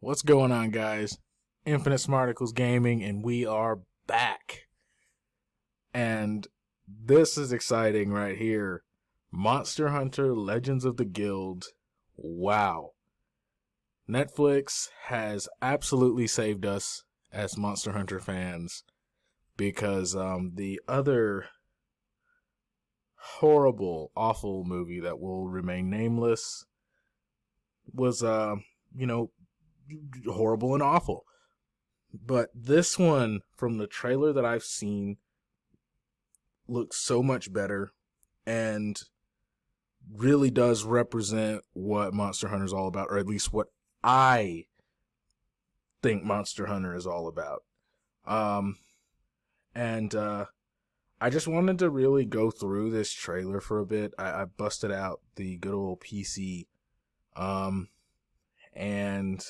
What's going on, guys? Infinite Smarticles Gaming, and we are back. And this is exciting right here. Monster Hunter Legends of the Guild. Wow. Netflix has absolutely saved us as Monster Hunter fans because the other horrible, awful movie that will remain nameless was, horrible and awful. But this one, from the trailer that I've seen, looks so much better and really does represent what Monster Hunter is all about, or at least what I think Monster Hunter is all about. And I just wanted to really go through this trailer for a bit. I busted out the good old PC, and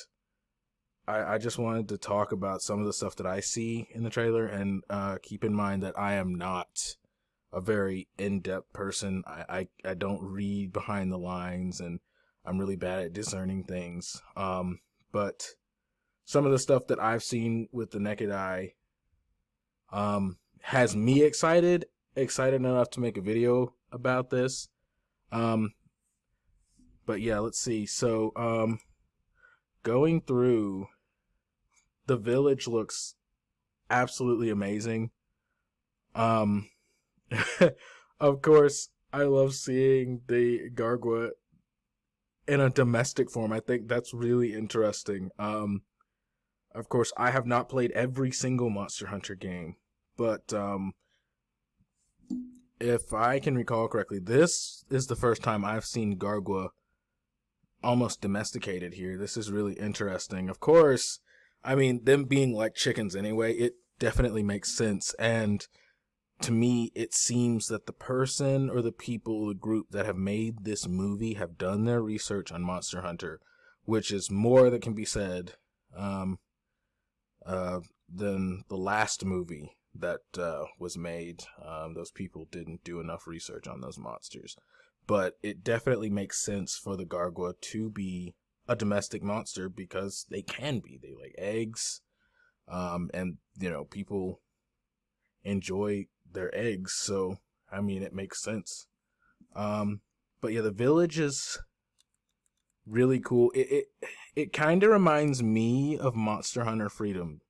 I just wanted to talk about some of the stuff that I see in the trailer, and keep in mind that I am not a very in-depth person. I don't read behind the lines, and I'm really bad at discerning things. But some of the stuff that I've seen with the naked eye has me excited enough to make a video about this. But yeah, let's see. So, going through, the village looks absolutely amazing. Of course, I love seeing the Gargua in a domestic form. I think that's really interesting. Of course, I have not played every single Monster Hunter game, but if I can recall correctly, this is the first time I've seen Gargua almost domesticated here. This is really interesting. Of course, I mean, them being like chickens anyway, it definitely makes sense. And to me, it seems that the person or the people, the group that have made this movie have done their research on Monster Hunter, which is more that can be said than the last movie that was made. Those people didn't do enough research on those monsters. But it definitely makes sense for the Gargua to be a domestic monster because they can be. They lay eggs, and, people enjoy their eggs. So, I mean, it makes sense. But yeah, the village is really cool. It kind of reminds me of Monster Hunter Freedom.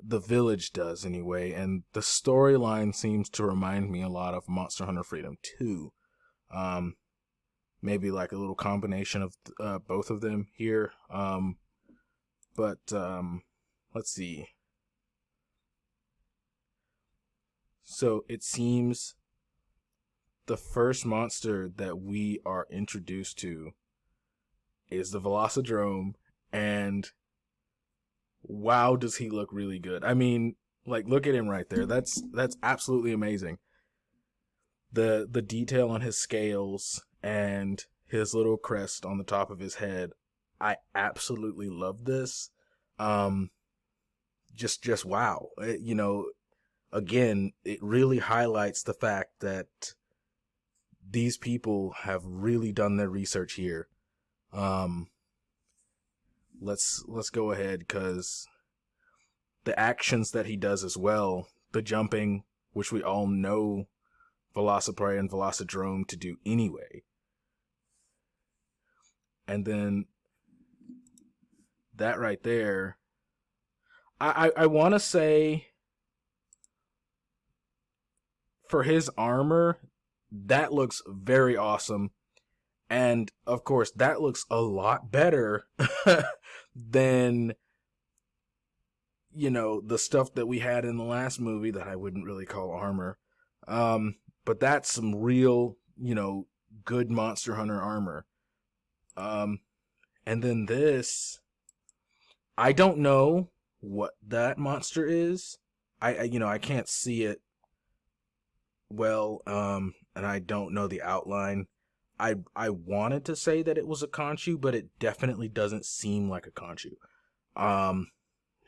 The village does anyway, and the storyline seems to remind me a lot of Monster Hunter Freedom 2. Maybe like a little combination of both of them here. But let's see. So it seems the first monster that we are introduced to is the Velocidrome, and wow, does he look really good. I mean, like, look at him right there. That's absolutely amazing. The detail on his scales and his little crest on the top of his head, I absolutely love this. Just wow. Again, it really highlights the fact that these people have really done their research here. Let's go ahead, because the actions that he does as well, the jumping, which we all know Velociprey and Velocidrome to do anyway. And then that right there, I want to say for his armor, that looks very awesome. And of course, that looks a lot better than, the stuff that we had in the last movie that I wouldn't really call armor. But that's some real, good Monster Hunter armor. And then this, I don't know what that monster is. I can't see it well, and I don't know the outline. I wanted to say that it was a Conchu, but it definitely doesn't seem like a Conchu.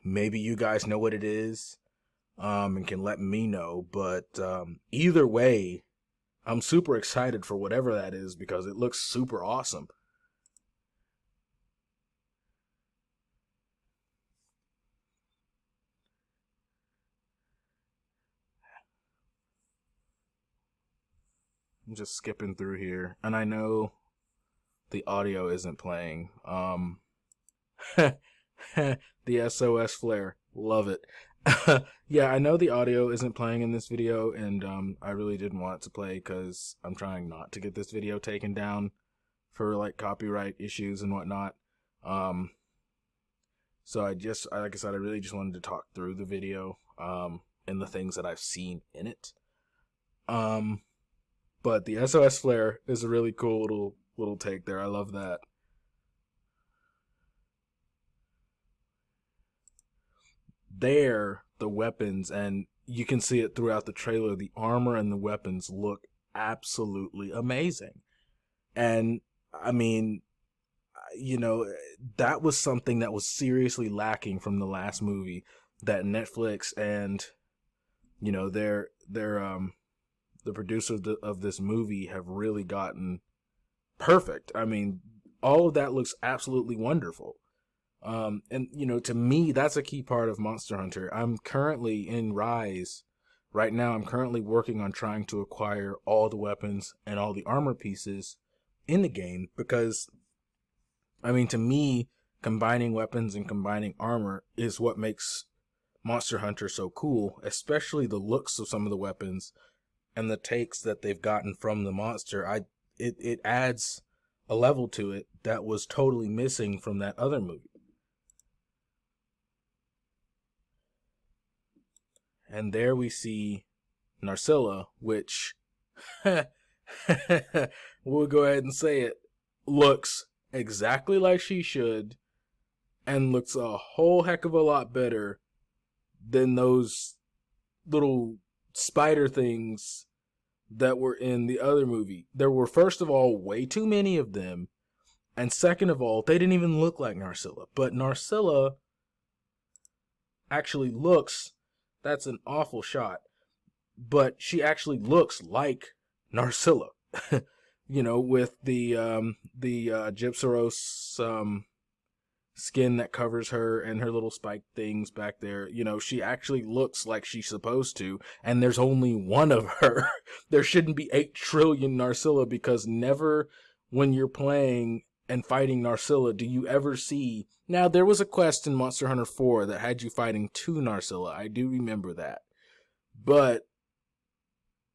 Maybe you guys know what it is, and can let me know, but either way, I'm super excited for whatever that is because it looks super awesome. I'm just skipping through here, and I know the audio isn't playing. The SOS flare, love it. Yeah, I know the audio isn't playing in this video, and I really didn't want it to play because I'm trying not to get this video taken down for like copyright issues and whatnot. So like I said, I really just wanted to talk through the video and the things that I've seen in it. But the SOS flare is a really cool little take there. I love that. There, the weapons, and you can see it throughout the trailer, the armor and the weapons look absolutely amazing. And I mean, you know, that was something that was seriously lacking from the last movie that Netflix and, you know, the producers of this movie have really gotten perfect. I mean, all of that looks absolutely wonderful. And you know, to me, that's a key part of Monster Hunter. I'm currently in Rise. Right now, I'm currently working on trying to acquire all the weapons and all the armor pieces in the game because, I mean, to me, combining weapons and combining armor is what makes Monster Hunter so cool, especially the looks of some of the weapons and the takes that they've gotten from the monster. It adds a level to it that was totally missing from that other movie. And there we see Narcilla, which we'll go ahead and say it, looks exactly like she should and looks a whole heck of a lot better than those little spider things that were in the other movie. There were, first of all, way too many of them, and second of all, they didn't even look like Narcilla. But Narcilla actually looks, that's an awful shot, but she actually looks like Narcilla. You know, with the Gypsaros skin that covers her and her little spike things back there. You know, she actually looks like she's supposed to, and there's only one of her. There shouldn't be 8 trillion Narcilla, because never when you're playing and fighting Narcilla do you ever see... Now, there was a quest in Monster Hunter 4 that had you fighting 2 Narcilla. I do remember that. But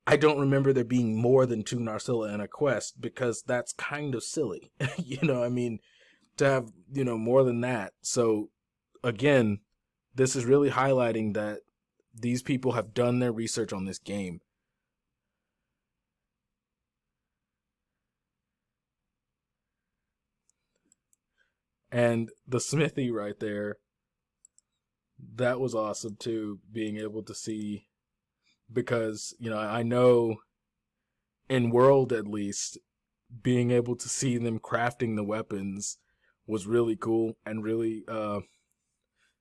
I don't remember there being more than 2 Narcilla in a quest, because that's kind of silly. You know, I mean, to have, you know, more than that. So again, this is really highlighting that these people have done their research on this game. And the smithy right there, that was awesome too, being able to see, because, you know, I know in World at least, being able to see them crafting the weapons was really cool and really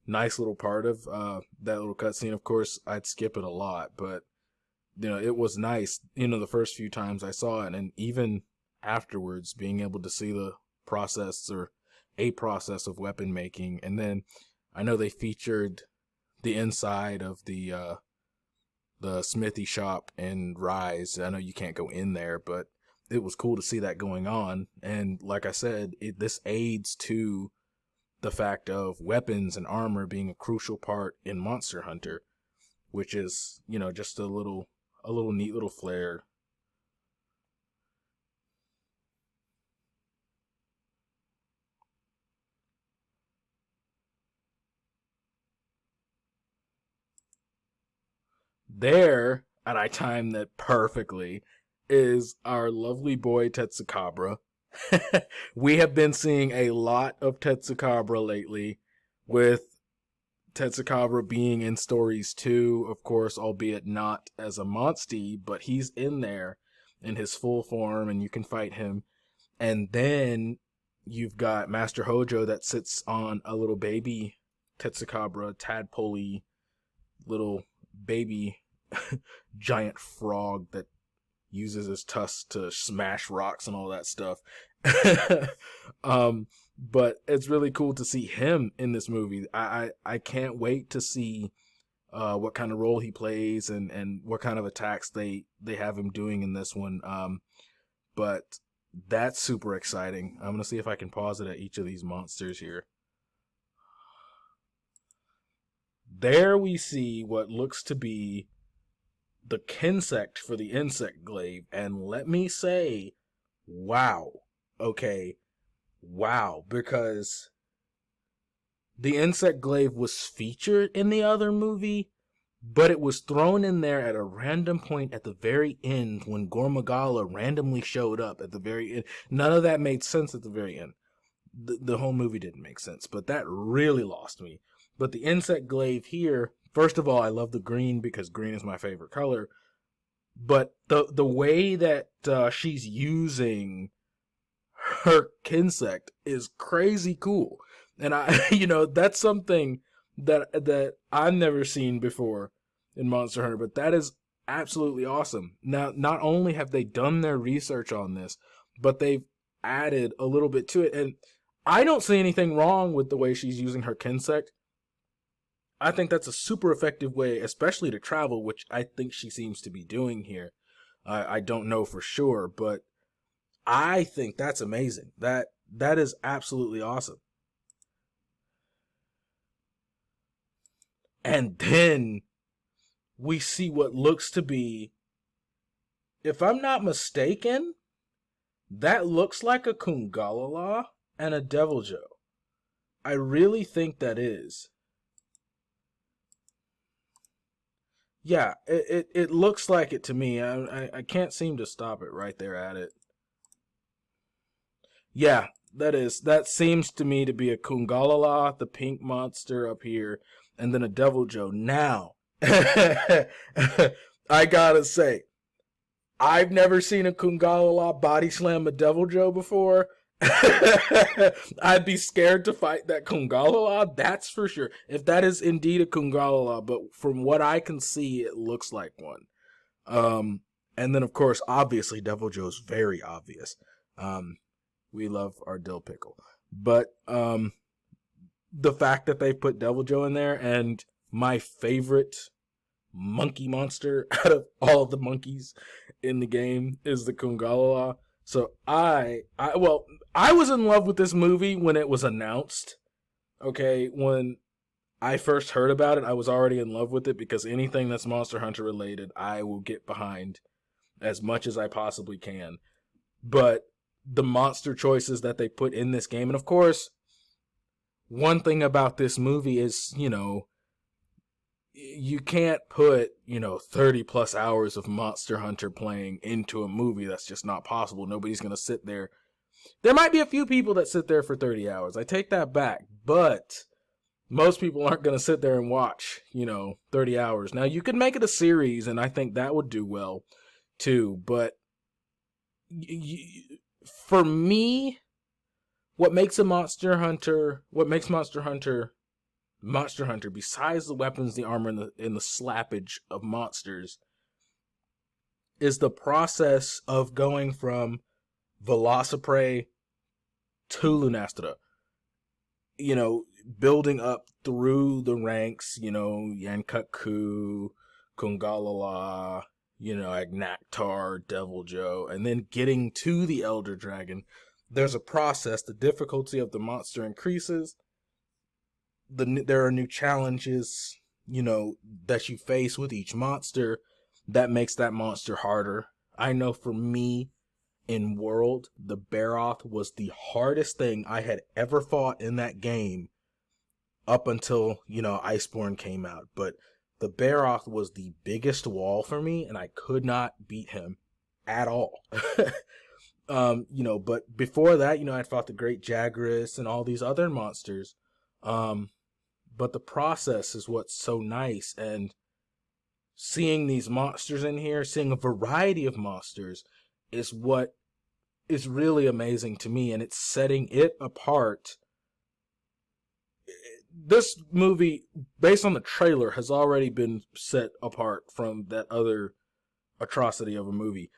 nice little part of that little cutscene. Of course, I'd skip it a lot, but you know, it was nice, you know, the first few times I saw it, and even afterwards, being able to see the process, or a process, of weapon making. And then I know they featured the inside of the smithy shop in Rise. I know you can't go in there, but it was cool to see that going on. And like I said, this aids to the fact of weapons and armor being a crucial part in Monster Hunter, which is, you know, just a little neat little flair. There, and I timed that perfectly, is our lovely boy Tetsucabra. We have been seeing a lot of Tetsucabra lately, with Tetsucabra being in stories too, of course, albeit not as a monstie, but he's in there in his full form, and you can fight him. And then you've got Master Hojo that sits on a little baby Tetsucabra, tadpole little baby giant frog that uses his tusks to smash rocks and all that stuff. But it's really cool to see him in this movie. I can't wait to see what kind of role he plays, and what kind of attacks they have him doing in this one. But that's super exciting. I'm going to see if I can pause it at each of these monsters here. There we see what looks to be the Kinsect for the Insect Glaive. And let me say, wow. Okay. Wow. Because the Insect Glaive was featured in the other movie, but it was thrown in there at a random point at the very end when Gormagala randomly showed up at the very end. None of that made sense at the very end. The whole movie didn't make sense, but that really lost me. But the Insect Glaive here, first of all, I love the green because green is my favorite color. But the way that she's using her Kinsect is crazy cool. And that's something that I've never seen before in Monster Hunter, but that is absolutely awesome. Now, not only have they done their research on this, but they've added a little bit to it. And I don't see anything wrong with the way she's using her Kinsect. I think that's a super effective way, especially to travel, which I think she seems to be doing here. I don't know for sure, but I think that's amazing. That is absolutely awesome. And then we see what looks to be, if I'm not mistaken, that looks like a Kungalala and a Deviljho. I really think that is. Yeah, it looks like it to me. I can't seem to stop it right there at it. Yeah, that seems to me to be a Kungalala, the pink monster up here, and then a Deviljho. Now, I gotta say, I've never seen a Kungalala body slam a Deviljho before. I'd be scared to fight that Kungalala, that's for sure. If that is indeed a Kungalala, but from what I can see, it looks like one. And then of course, obviously, Deviljho is very obvious. We love our dill pickle. But the fact that they put Deviljho in there, and my favorite monkey monster out of all of the monkeys in the game is the Kungalala. So I was in love with this movie when it was announced. Okay, when I first heard about it, I was already in love with it because anything that's Monster Hunter related, I will get behind as much as I possibly can. But the monster choices that they put in this game, and of course, one thing about this movie is, you can't put, 30 plus hours of Monster Hunter playing into a movie. That's just not possible. Nobody's going to sit there. There might be a few people that sit there for 30 hours. I take that back. But most people aren't going to sit there and watch, 30 hours. Now, you could make it a series, and I think that would do well, too. But for me, what makes Monster Hunter, besides the weapons, the armor, and the slappage of monsters, is the process of going from Velociprey to Lunastra. Building up through the ranks, Yankaku, Kungalala, Agnaktar, Deviljho, and then getting to the Elder Dragon. There's a process. The difficulty of the monster increases. There are new challenges, that you face with each monster that makes that monster harder. I know for me, in World, the Barroth was the hardest thing I had ever fought in that game up until, Iceborne came out. But the Barroth was the biggest wall for me, and I could not beat him at all. But before that, I'd fought the Great Jagras and all these other monsters. But the process is what's so nice, and seeing these monsters in here, seeing a variety of monsters, is what is really amazing to me, and it's setting it apart. This movie, based on the trailer, has already been set apart from that other atrocity of a movie.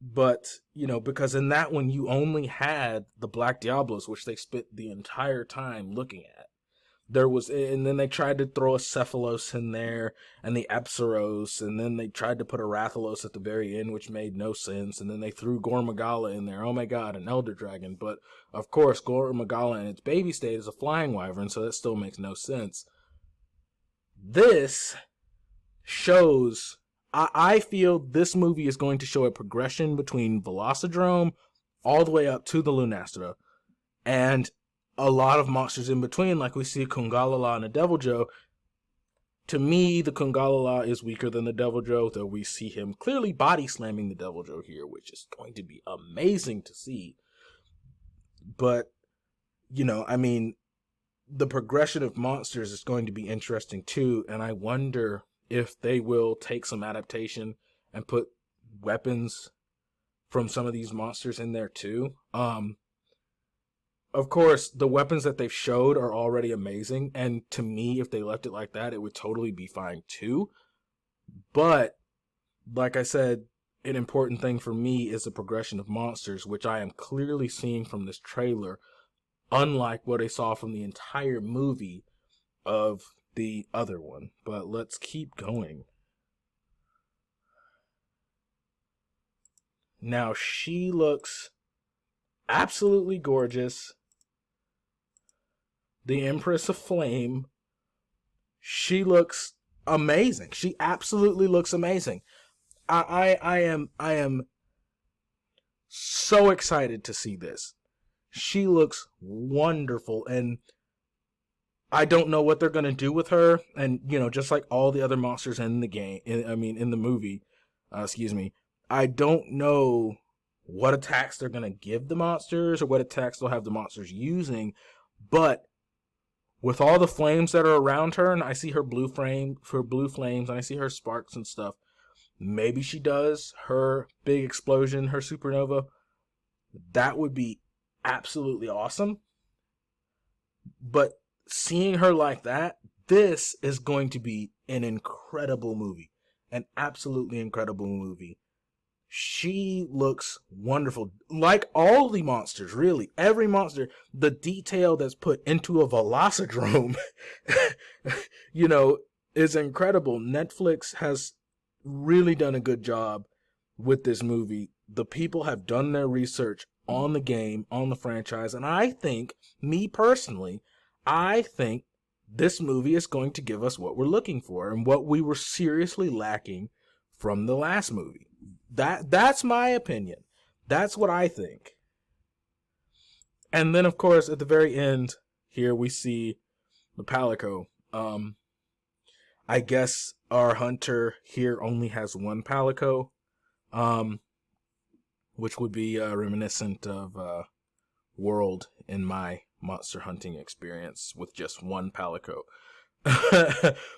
But, because in that one, you only had the Black Diablos, which they spent the entire time looking at. and then they tried to throw a Cephalos in there, and the Epsiros, and then they tried to put a Rathalos at the very end, which made no sense, and then they threw Gormagala in there. Oh my god, an Elder Dragon. But, of course, Gormagala in its baby state is a flying wyvern, so that still makes no sense. This shows... I feel this movie is going to show a progression between Velocidrome all the way up to the Lunastra, and a lot of monsters in between, like we see Kungalala and the Deviljho. To me, the Kungalala is weaker than the Deviljho, though we see him clearly body slamming the Deviljho here, which is going to be amazing to see. But, I mean, the progression of monsters is going to be interesting too, and I wonder if they will take some adaptation and put weapons from some of these monsters in there too. Of course, the weapons that they've showed are already amazing, and to me, if they left it like that, it would totally be fine too. But, like I said, an important thing for me is the progression of monsters, which I am clearly seeing from this trailer, unlike what I saw from the entire movie of the other one. But let's keep going. Now, she looks absolutely gorgeous. The Empress of Flame, she looks amazing. She absolutely looks amazing. I am so excited to see this. She looks wonderful, and I don't know what they're going to do with her. And, just like all the other monsters in the game, in the movie, I don't know what attacks they're going to give the monsters or what attacks they'll have the monsters using. But with all the flames that are around her, and I see her blue flames, and I see her sparks and stuff, maybe she does her big explosion, her supernova. That would be absolutely awesome. But seeing her like that, this is going to be an incredible movie. An absolutely incredible movie. She looks wonderful. Like all the monsters, really. Every monster, the detail that's put into a Velocidrome, is incredible. Netflix has really done a good job with this movie. The people have done their research on the game, on the franchise, and I think, me personally, this movie is going to give us what we're looking for and what we were seriously lacking from the last movie. That's my opinion. That's what I think. And then, of course, at the very end, here we see the Palico. I guess our hunter here only has one Palico, which would be reminiscent of World in my monster hunting experience with just one Palico.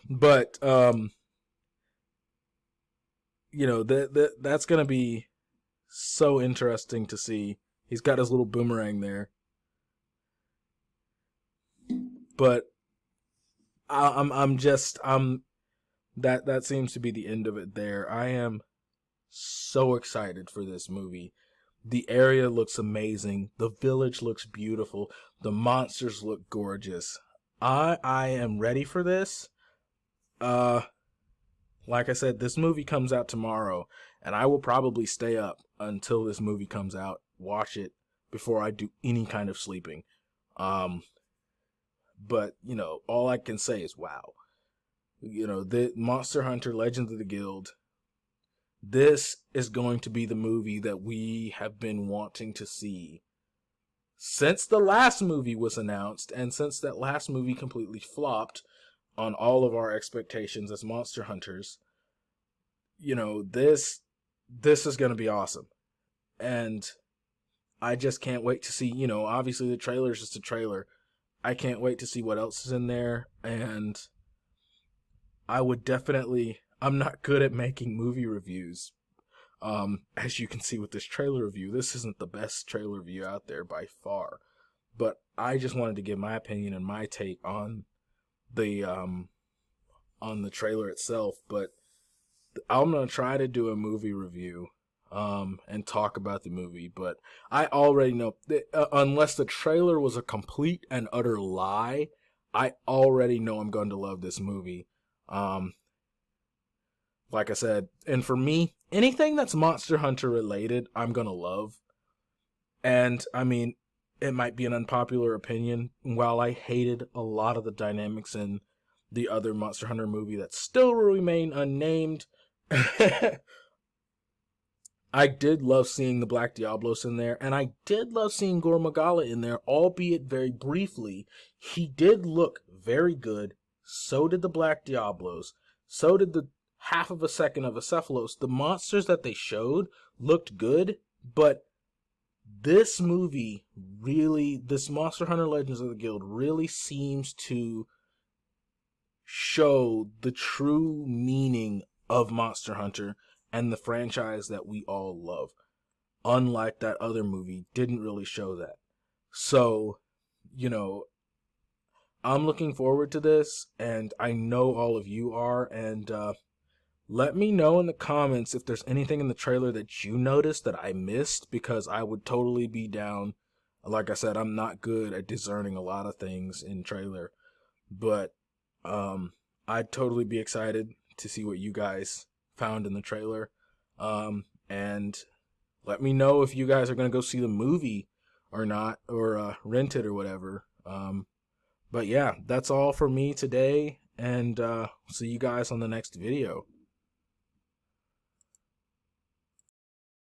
But that's gonna be so interesting to see. He's got his little boomerang there, but that seems to be the end of it there. I am so excited for this movie. The area looks amazing. The village looks beautiful. The monsters look gorgeous. I am ready for this. Like I said, this movie comes out tomorrow, and I will probably stay up until this movie comes out, watch it before I do any kind of sleeping. But, all I can say is wow. The Monster Hunter Legends of the Guild, this is going to be the movie that we have been wanting to see since the last movie was announced, and since that last movie completely flopped on all of our expectations as Monster Hunters. This is going to be awesome. And I just can't wait to see, obviously the trailer is just a trailer. I can't wait to see what else is in there, and I'm not good at making movie reviews. As you can see with this trailer review, this isn't the best trailer review out there by far. But I just wanted to give my opinion and my take on the trailer itself. But I'm gonna try to do a movie review, and talk about the movie. But I already know that, unless the trailer was a complete and utter lie, I already know I'm going to love this movie. Um, like I said, and for me, anything that's Monster Hunter related, I'm going to love. And I mean, it might be an unpopular opinion. While I hated a lot of the dynamics in the other Monster Hunter movie that still remain unnamed, I did love seeing the Black Diablos in there, and I did love seeing Gore Magala in there, albeit very briefly. He did look very good. So did the Black Diablos. So did the half of a second of Acephalos. The monsters that they showed looked good, but this movie really, this Monster Hunter Legends of the Guild really seems to show the true meaning of Monster Hunter and the franchise that we all love. Unlike that other movie, didn't really show that. So, you know, I'm looking forward to this, and I know all of you are, and let me know in the comments if there's anything in the trailer that you noticed that I missed, because I would totally be down. Like I said, I'm not good at discerning a lot of things in trailer, but I'd totally be excited to see what you guys found in the trailer. And let me know if you guys are going to go see the movie or not, or rent it or whatever. But yeah, that's all for me today, and see you guys on the next video.